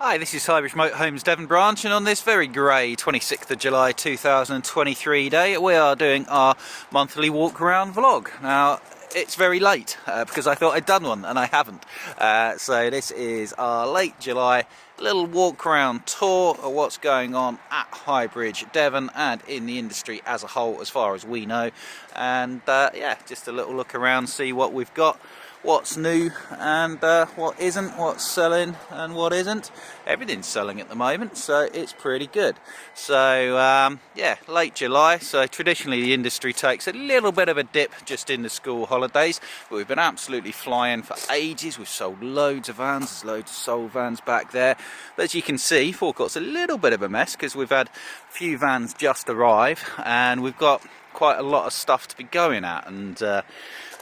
Hi, this is Highbridge Motorhomes Devon branch, and on this very grey 26th of July 2023 day we are doing our monthly walk around vlog. Now it's very late because I thought I'd done one and I haven't, so this is our late July little walk around tour of what's going on at Highbridge Devon and in the industry as a whole as far as we know, and yeah, just a little look around, see what we've got, what's new and what isn't, what's selling and what isn't. Everything's selling at the moment, so it's pretty good. So yeah, late July, so traditionally the industry takes a little bit of a dip just in the school holidays, but we've been absolutely flying for ages. We've sold loads of vans, there's loads of sold vans back there, but as you can see, forecourt's a little bit of a mess because we've had a few vans just arrive and we've got quite a lot of stuff to be going at. And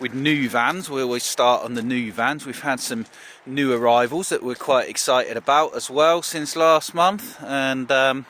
with new vans, we always start on the new vans. We've had some new arrivals that we're quite excited about as well since last month, and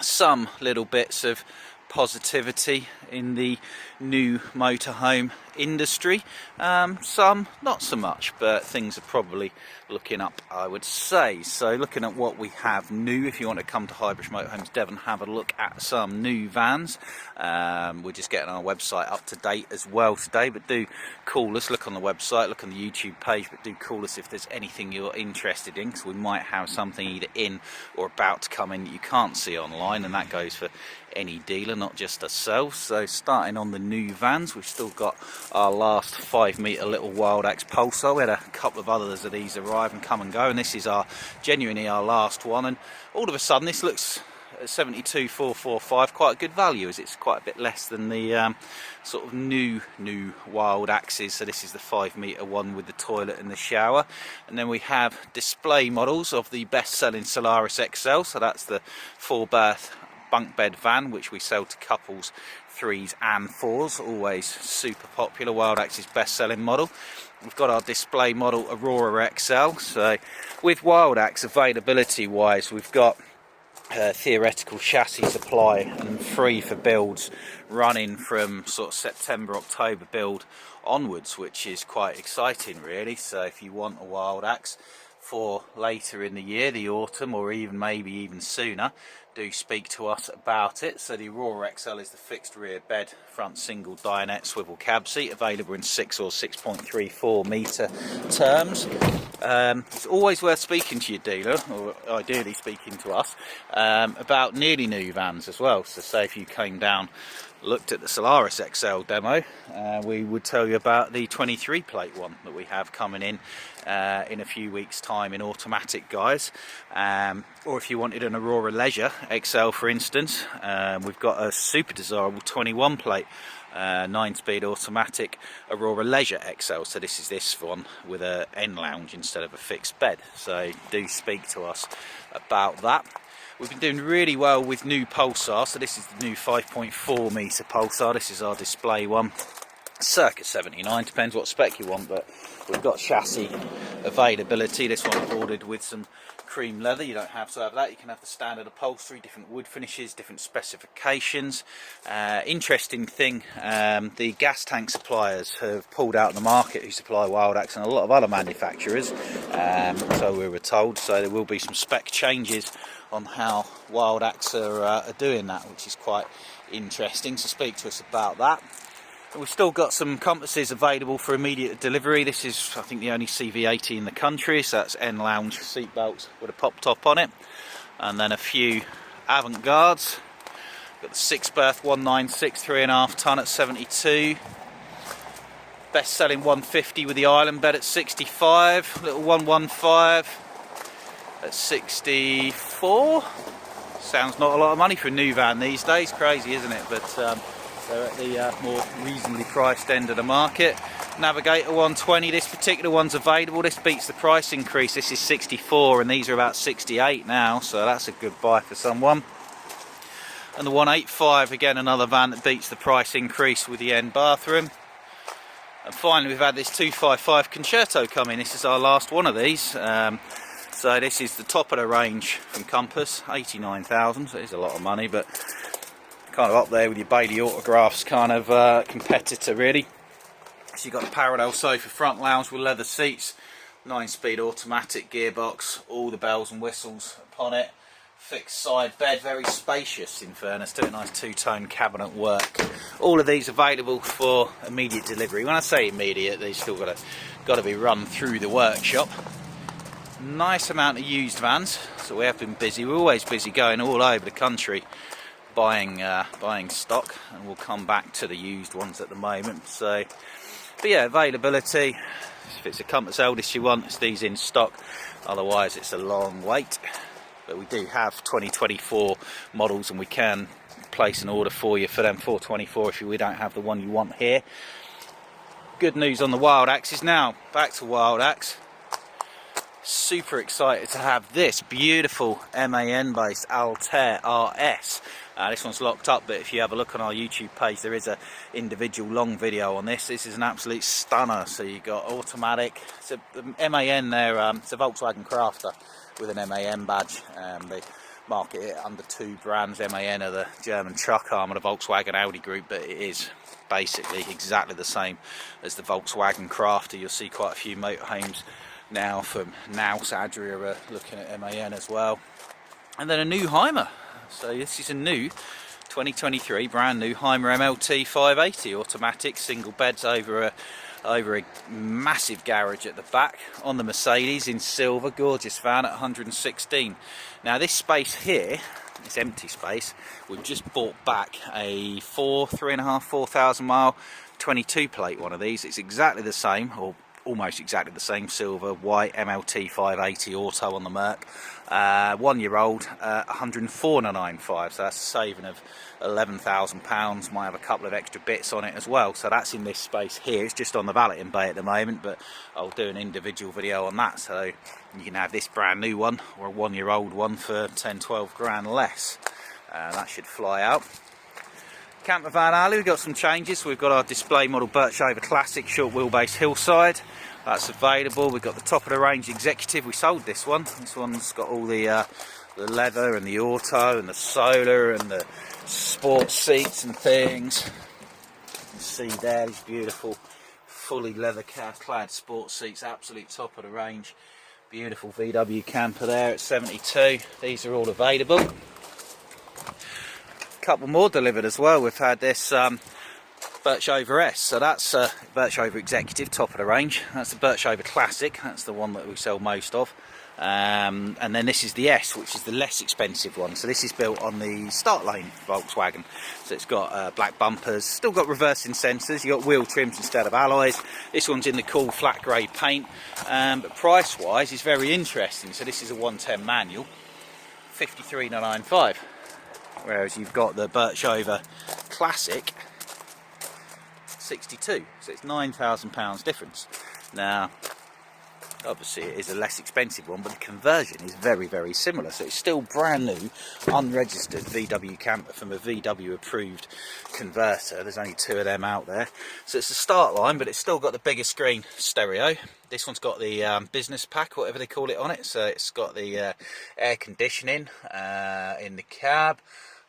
some little bits of positivity in the new motorhome industry, some not so much, but things are probably looking up, I would say. So looking at what we have new, if you want to come to Highbridge Motorhomes Devon, have a look at some new vans. We're just getting our website up to date as well today, but do call us, look on the website, look on the YouTube page, but do call us if there's anything you're interested in, because we might have something either in or about to come in that you can't see online, and that goes for any dealer, not just ourselves. So starting on the new vans, we've still got our last 5 metre little Wild Axe Pulsar. We had a couple of others of these arrive and come and go, and this is genuinely our last one, and all of a sudden this looks 72,445 quite a good value, as it's quite a bit less than the sort of new Wild Axes. So this is the 5 metre one with the toilet and the shower, and then we have display models of the best selling Solaris XL, so that's the 4-berth bunk bed van which we sell to couples, 3s and 4s, always super popular. Wild Axe's best selling model. We've got our display model Aurora XL. So with Wild Axe availability wise, we've got theoretical chassis supply and free for builds running from sort of September, October build onwards, which is quite exciting really. So if you want a Wild Axe for later in the year, the autumn, or even maybe even sooner, do speak to us about it. So the Aurora XL is the fixed rear bed, front single dinette swivel cab seat, available in 6 or 6.34 metre terms. It's always worth speaking to your dealer, or ideally speaking to us, about nearly new vans as well. So say if you came down, looked at the Solaris XL demo, we would tell you about the 23 plate one that we have coming in a few weeks time in automatic guise, or if you wanted an Aurora Leisure XL for instance, we've got a super desirable 21 plate 9-speed automatic Aurora Leisure XL. So this is this one with a end lounge instead of a fixed bed, so do speak to us about that. We've been doing really well with new Pulsar, so this is the new 5.4 metre Pulsar. This is our display one, circa 79, depends what spec you want, but we've got chassis availability. This one ordered with some cream leather. You don't have to have that, you can have the standard upholstery, different wood finishes, different specifications. Interesting thing, the gas tank suppliers have pulled out of the market who supply Wild Axe and a lot of other manufacturers, so we were told. So there will be some spec changes on how Wild Axe are doing that, which is quite interesting, so speak to us about that. And we've still got some compasses available for immediate delivery. This is, I think, the only CV80 in the country, so that's end lounge seat belts with a pop top on it, and then a few Avant-Gardes. Got the 6-berth 196 3.5 tonne at 72, best selling 150 with the island bed at 65, little 115 at 64. Sounds not a lot of money for a new van these days, crazy isn't it? But they're at the more reasonably priced end of the market. Navigator 120, this particular one's available. This beats the price increase. This is 64 and these are about 68 now, so that's a good buy for someone. And the 185, again another van that beats the price increase with the end bathroom. And finally we've had this 255 Concerto come in. This is our last one of these. So this is the top of the range from Compass, 89,000, so it's a lot of money, but kind of up there with your Bailey Autographs kind of competitor really. So you've got the parallel sofa front lounge with leather seats, 9-speed automatic gearbox, all the bells and whistles upon it. Fixed side bed, very spacious in fairness, doing nice two-tone cabinet work. All of these available for immediate delivery. When I say immediate, they've still got to be run through the workshop. Nice amount of used vans, so we have been busy. We're always busy going all over the country buying stock, and we'll come back to the used ones at the moment. So, but yeah, availability. If it's a Compass Eldest you want, it's these in stock. Otherwise, it's a long wait. But we do have 2024 models, and we can place an order for you for them 424 if we don't have the one you want here. Good news on the Wild Axes now. Back to Wild Axe. Super excited to have this beautiful MAN based Altair RS. This one's locked up, but if you have a look on our YouTube page, there is an individual long video on this. This is an absolute stunner. So you've got automatic. It's a MAN there. It's a Volkswagen Crafter with an MAN badge. They market it under two brands. MAN are the German truck arm of the Volkswagen Audi group, but it is basically exactly the same as the Volkswagen Crafter. You'll see quite a few motorhomes now from Naus Adria are looking at MAN as well. And then a new Hymer. So this is a new 2023 brand new Hymer MLT 580 automatic, single beds over a massive garage at the back on the Mercedes in silver. Gorgeous van at 116. Now this space here, this empty space, we've just bought back a 4,000 mile 22 plate one of these. It's exactly the same, or almost exactly the same, silver white MLT 580 auto on the Merc. 1 year old, 104,995, so that's a saving of £11,000. Might have a couple of extra bits on it as well, so that's in this space here. It's just on the valeting bay at the moment, but I'll do an individual video on that, so you can have this brand new one or a 1 year old one for 10-12 grand less. That should fly out. Camper van alley, we've got some changes. We've got our display model Birchover Classic short wheelbase hillside. That's available. We've got the top of the range Executive. We sold this one. This one's got all the leather and the auto and the solar and the sports seats and things. You can see there these beautiful fully leather clad sports seats, absolute top of the range. Beautiful VW camper there at 72. These are all available. Couple more delivered as well. We've had this Birchover S, so that's Birchover Executive, top of the range. That's the Birchover Classic, that's the one that we sell most of. And then this is the S, which is the less expensive one. So this is built on the Start Lane Volkswagen. So it's got black bumpers, still got reversing sensors. You got wheel trims instead of alloys. This one's in the cool flat grey paint, but price wise is very interesting. So this is a 110 manual, 53,995. Whereas you've got the Birchover Classic 62, so it's £9,000 difference. Now obviously it is a less expensive one, but the conversion is very, very similar. So it's still brand new, unregistered VW camper from a VW approved converter. There's only two of them out there. So it's a Start Line, but it's still got the bigger screen stereo. This one's got the business pack, whatever they call it, on it. So it's got the air conditioning in the cab.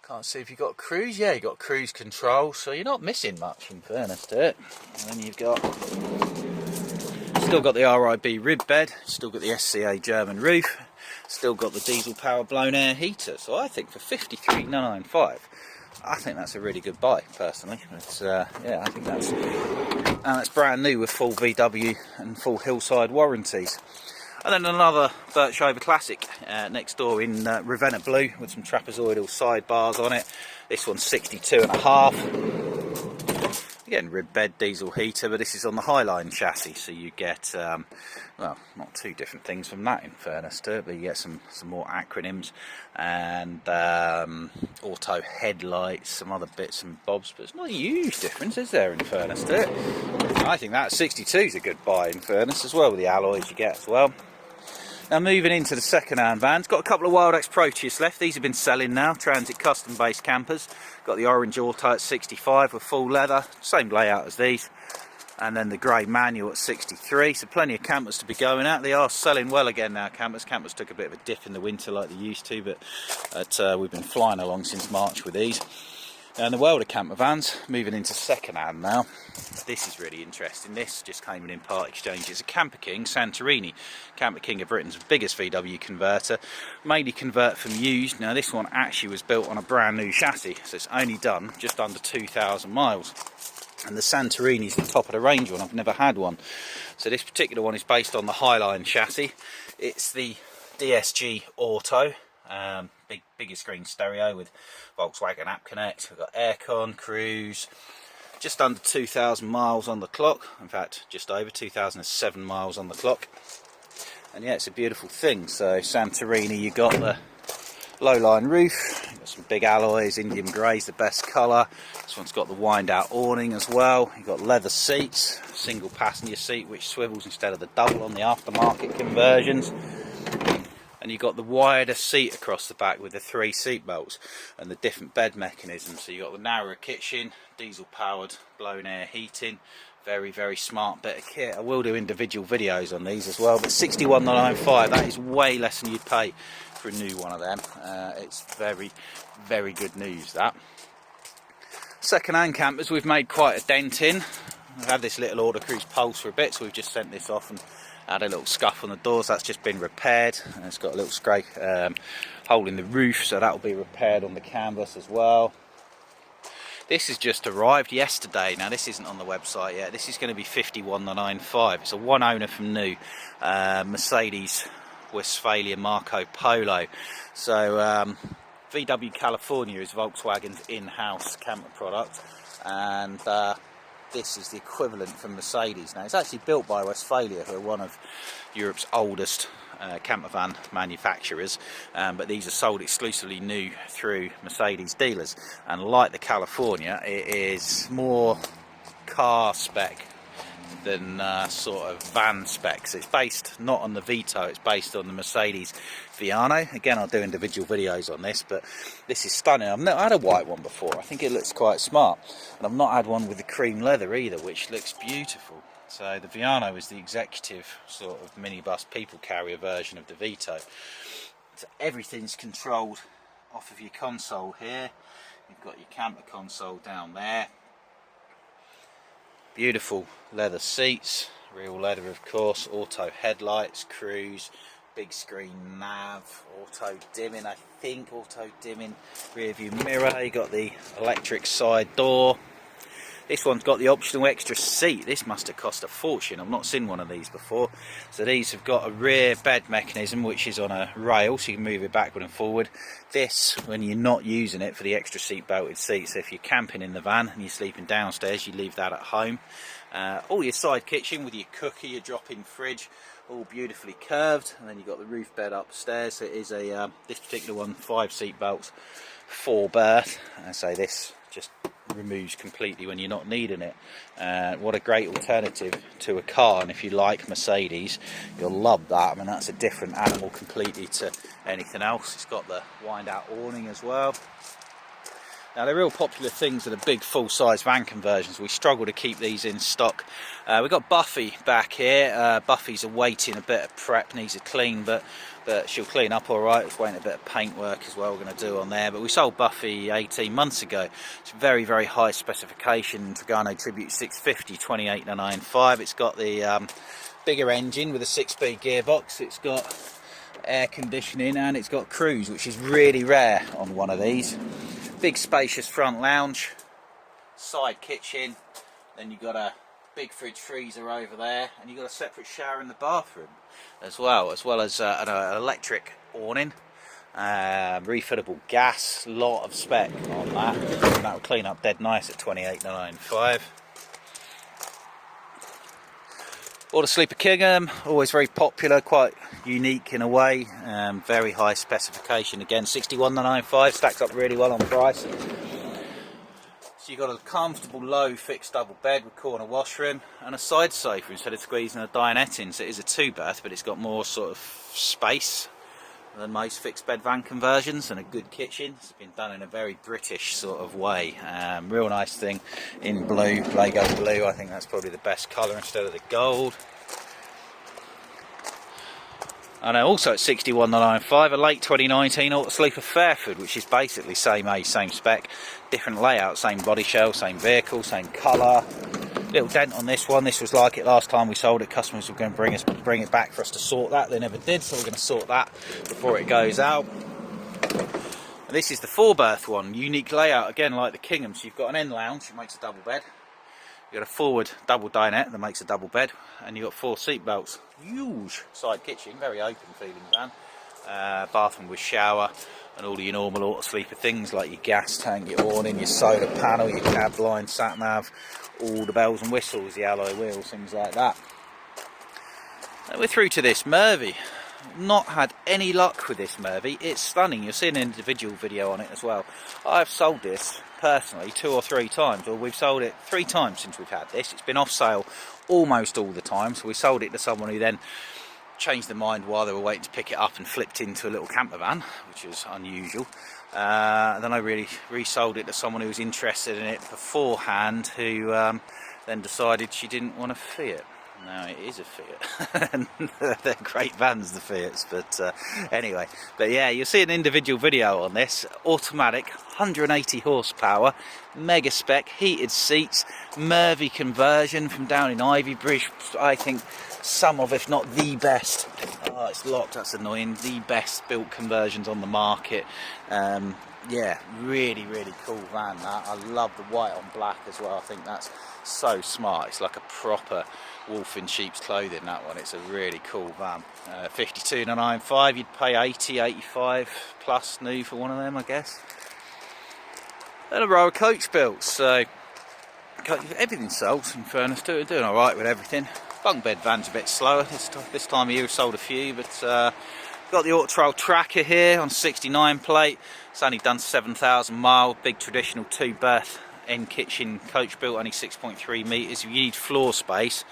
Can't see if you've got cruise. Yeah, you've got cruise control, so you're not missing much in fairness to it. And then you've got still got the RIB rib bed, still got the SCA German roof, still got the diesel power blown air heater. So I think for 53,995, I think that's a really good buy personally. It's yeah, I think that's brand new with full VW and full hillside warranties. And then another Birchover Classic next door in Ravenna Blue with some trapezoidal sidebars on it. This one's 62.5. Again, rib bed, diesel heater, but this is on the Highline chassis, so you get, well, not too different things from that in fairness to it, but you get some more acronyms and auto headlights, some other bits and bobs, but it's not a huge difference, is there, in fairness to it? I think that 62 is a good buy in fairness as well, with the alloys you get as well. Now moving into the second-hand vans, got a couple of Wild Axe Proteus left. These have been selling now, Transit custom-based campers. Got the orange auto at 65 with full leather, same layout as these. And then the grey manual at 63, so plenty of campers to be going at. They are selling well again now, campers. Campers took a bit of a dip in the winter like they used to, but we've been flying along since March with these. Now in the world of camper vans, moving into second hand now, this is really interesting. This just came in part exchange. It's a Camper King Santorini. Camper King are Britain's biggest VW converter, mainly convert from used. Now this one actually was built on a brand new chassis, so it's only done just under 2,000 miles. And the Santorini is the top of the range one. I've never had one. So this particular one is based on the Highline chassis. It's the DSG Auto. Bigger screen stereo with Volkswagen App Connect. We've got aircon, cruise, just under 2,000 miles on the clock. In fact, just over 2,007 miles on the clock. And yeah, it's a beautiful thing. So Santorini, you got the low line roof, you've got some big alloys, Indian grey's the best colour. This one's got the wind out awning as well. You've got leather seats, single passenger seat which swivels instead of the double on the aftermarket conversions. And you've got the wider seat across the back with the 3 seat belts and the different bed mechanisms. So you've got the narrower kitchen, diesel powered blown air heating. Very, very smart bit of kit. I will do individual videos on these as well, but 61,995, that is way less than you'd pay for a new one of them. It's very, very good news, that. Second-hand campers we've made quite a dent in. I've had this little Auto Cruise Pulse for a bit, so we've just sent this off and had a little scuff on the doors. That's just been repaired, and it's got a little scrape hole in the roof, so that will be repaired on the canvas as well. This has just arrived yesterday. Now this isn't on the website yet. This is going to be 51,995. It's a one owner from new Mercedes Westfalia Marco Polo. So VW California is Volkswagen's in-house camper product, and this is the equivalent from Mercedes. Now it's actually built by Westfalia, who are one of Europe's oldest camper van manufacturers, but these are sold exclusively new through Mercedes dealers. And like the California, it is more car spec than sort of van specs. It's based not on the Vito, it's based on the Mercedes Viano. Again, I'll do individual videos on this, but this is stunning. I've never had a white one before. I think it looks quite smart, and I've not had one with the cream leather either, which looks beautiful. So the Viano is the executive sort of minibus people carrier version of the Vito. So everything's controlled off of your console here. You've got your camper console down there. Beautiful leather seats, real leather of course, auto headlights, cruise, big screen nav, auto dimming, I think, auto dimming rear view mirror. You got the electric side door. This one's got the optional extra seat. This must have cost a fortune. I've not seen one of these before. So these have got a rear bed mechanism which is on a rail, so you can move it backward and forward. This, when you're not using it, for the extra seat belted seat. So if you're camping in the van and you're sleeping downstairs, you leave that at home. All your side kitchen with your cooker, your drop-in fridge, all beautifully curved. And then you've got the roof bed upstairs. So it is a this particular one, 5 seat belts, 4 berth. And so this just removes completely when you're not needing it. What a great alternative to a car, and if you like Mercedes, you'll love that. I mean, that's a different animal completely to anything else. It's got the wind out awning as well. Now they're real popular things that are big full-size van conversions. We struggle to keep these in stock. We've got Buffy back here. Buffy's awaiting a bit of prep, needs a clean, but she'll clean up all right. It's waiting a bit of paint work as well we're going to do on there. But we sold Buffy 18 months ago. It's very, very high specification. Trigano Tribute 650, 28,995. It's got the bigger engine with a 6-speed gearbox. It's got air conditioning, and it's got cruise, which is really rare on one of these. Big spacious front lounge, side kitchen, then you've got a big fridge freezer over there, and you've got a separate shower in the bathroom as well as an electric awning, refillable gas, lot of spec on that, and that will clean up dead nice at 28,995. Auto Sleeper Kingham, always very popular, quite unique in a way, very high specification. Again, 61,995, stacks up really well on price. So you've got a comfortable low fixed double bed with corner washroom and a side sofa instead of squeezing a dinette in. So it is a 2-berth, but it's got more sort of space than most fixed bed van conversions, and a good kitchen. It's been done in a very British sort of way. Real nice thing in blue, Lego blue. I think that's probably the best colour instead of the gold. And also at 61,995, a late 2019 Autosleeper Fairford, which is basically same age, same spec, different layout, same body shell, same vehicle, same colour. Little dent on this one. This was like it last time we sold it. Customers were going to bring it back for us to sort that. They never did, so we're going to sort that before it goes out. And this is the 4-berth one, unique layout again like the Kingham. So you've got an end lounge, it makes a double bed. You've got a forward double dinette that makes a double bed, and you've got 4 seat belts. Huge side kitchen, very open feeling van. Bathroom with shower, and all your normal Autosleeper things like your gas tank, your awning, your solar panel, your cab line, sat nav, all the bells and whistles, the alloy wheels, things like that. And we're through to this Mervy. Not had any luck with this Mervy. It's stunning. You'll see an individual video on it as well. I've sold this personally 2 or 3 times, or we've sold it 3 times since we've had this. It's been off sale almost all the time, so we sold it to someone who then changed their mind while they were waiting to pick it up and flipped into a little camper van, which is unusual. Then I really resold it to someone who was interested in it beforehand, who then decided she didn't want a Fiat. Now it is a Fiat. They're great vans, the Fiats, but anyway. But yeah, you'll see an individual video on this. Automatic, 180 horsepower, mega spec, heated seats, Mervy conversion from down in Ivybridge. I think some of, if not the best, oh it's locked, that's annoying, the best built conversions on the market. Yeah, really cool van that. I love the white on black as well. I think that's so smart. It's like a proper wolf in sheep's clothing, that one. It's a really cool van. 52,995, you'd pay 80, 85 plus new for one of them, I guess. And a row of coach built, so everything's sold, in fairness to it. Doing alright with everything. Bunk bed van's a bit slower this time of year. We've sold a few, but got the Auto Trail Tracker here on 69 plate. It's only done 7,000 miles. Big traditional 2-berth end kitchen coach built, only 6.3 metres. If you need floor space,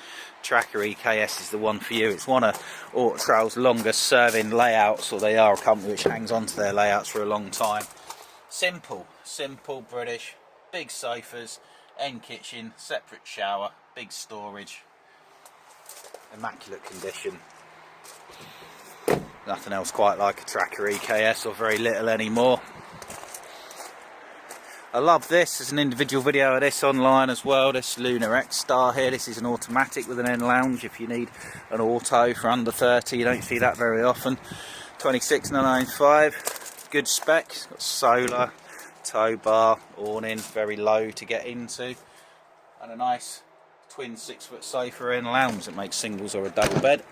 Tracker EKS is the one for you. It's one of Auto Trail's longest serving layouts, or they are a company which hangs on to their layouts for a long time. Simple British, big sofas, end kitchen, separate shower, big storage, immaculate condition. Nothing else quite like a Tracker EKS, or very little anymore. I love this. There's an individual video of this online as well. This Lunar X Star here. This is an automatic with an end lounge. If you need an auto for under 30, you don't see that very often. 26,995. Good spec. Got solar, tow bar, awning, very low to get into, and a nice twin 6-foot sofa end lounge that makes singles or a double bed.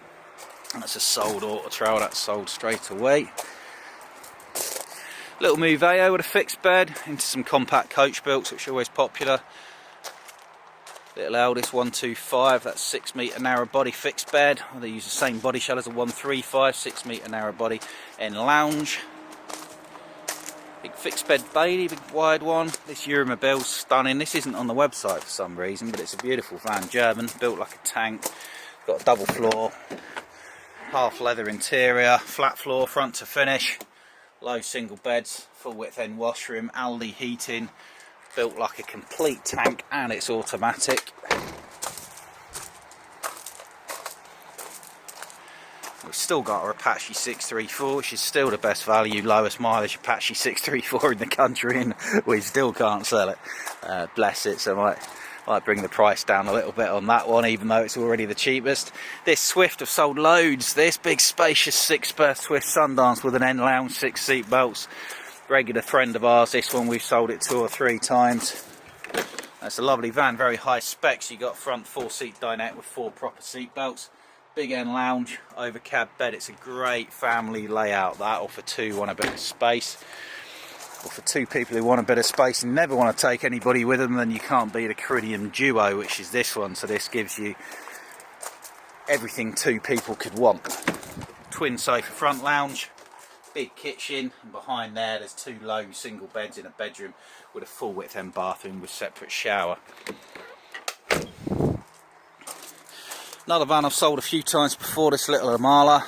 And that's a sold Auto Trail. That's sold straight away. Little Moveo with a fixed bed into some compact coach builts, which are always popular. Little Aldis 125, that's 6 metre narrow body fixed bed. They use the same body shell as a 135, 6 metre narrow body end lounge. Big fixed bed Bailey, big wide one. This Euromobile's stunning. This isn't on the website for some reason, but it's a beautiful van. German, built like a tank. Got a double floor, half leather interior, flat floor front to finish. Low single beds, full width end washroom, Aldi heating, built like a complete tank, and it's automatic. We've still got our Apache 634, which is still the best value, lowest mileage Apache 634 in the country, and we still can't sell it. Bless it, so I might bring the price down a little bit on that one, even though it's already the cheapest. This Swift have sold loads. This big spacious 6-berth Swift Sundance with an end lounge, 6 seat belts. Regular friend of ours. This one we've sold it 2 or 3 times. That's a lovely van, very high specs. You got front 4-seat dinette with 4 proper seat belts. Big end lounge, over cab bed. It's a great family layout that, or for 2 want a bit of space. Or for 2 people who want a bit of space and never want to take anybody with them, then you can't beat a Ceridian Duo, which is this one. So this gives you everything 2 people could want. Twin sofa front lounge, big kitchen, and behind there's 2 low single beds in a bedroom with a full width end bathroom with separate shower. Another van I've sold a few times before, this little Amala.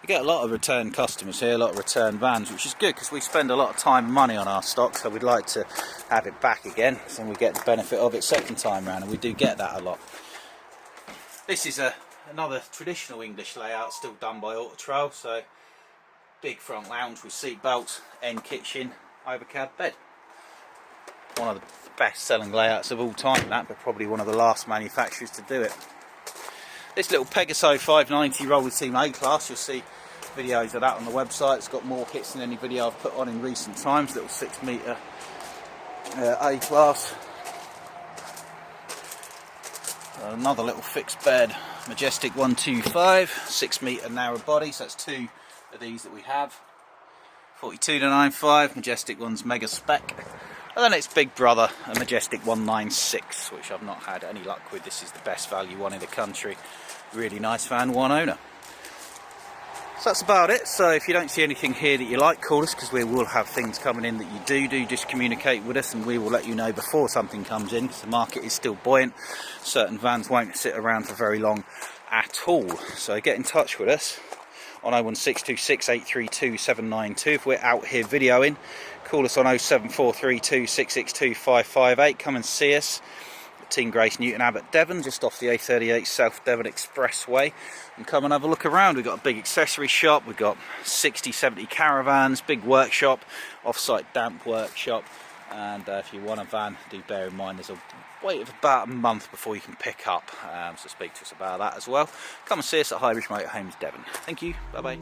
We get a lot of return customers here, a lot of return vans, which is good because we spend a lot of time and money on our stock, so we'd like to have it back again, so we get the benefit of it second time round, and we do get that a lot. This is a another traditional English layout still done by Autotrail. So big front lounge with seat belts, end kitchen, overcab bed. One of the best selling layouts of all time, that, but probably one of the last manufacturers to do it. This little Pegaso 590 roller team A-Class, you'll see videos of that on the website. It's got more hits than any video I've put on in recent times. Little 6 metre A-Class. Another little fixed bed Majestic 125, 6 metre narrow body, so that's two of these that we have. 42 to 95, Majestic one's mega spec. And then it's big brother, a Majestic 196, which I've not had any luck with. This is the best value one in the country. Really nice van, one owner. So that's about it. So if you don't see anything here that you like, call us, because we will have things coming in that you do just communicate with us, and we will let you know before something comes in, because the market is still buoyant. Certain vans won't sit around for very long at all. So get in touch with us on 01626 832 792 if we're out here videoing. Call us on 07432 662 558. Come and see us at Team Grace Newton Abbot, Devon, just off the A38 South Devon Expressway, and come and have a look around. We've got a big accessory shop, we've got 60-70 caravans, big workshop, off-site damp workshop, and if you want a van, do bear in mind there's a wait of about a month before you can pick up, so speak to us about that as well. Come and see us at Highbridge Motorhomes, Devon. Thank you, bye bye.